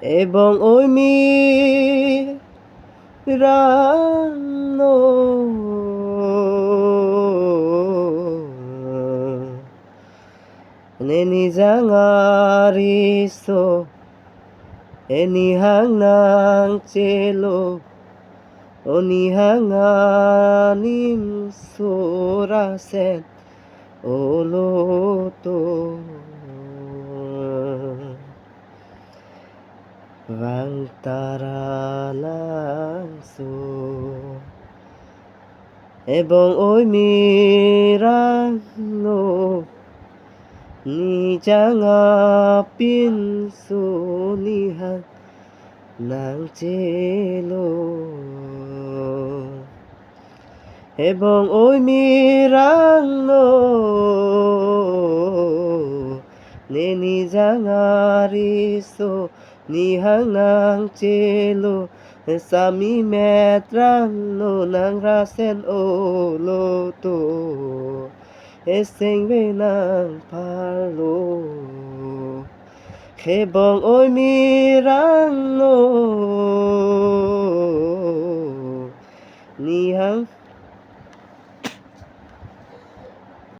এবং ওই মিরানো neni jangariso eni hangnang chelo oni hanganim surasen oloto vang taralangso এবং ওই মিরানো ni jangapin sunihan nang chelo এবং ওই মিরানো neni jangariso nihang nang chelo sami metrang no nang rasen oloto eseng benang palo hebong oi mirang no nihang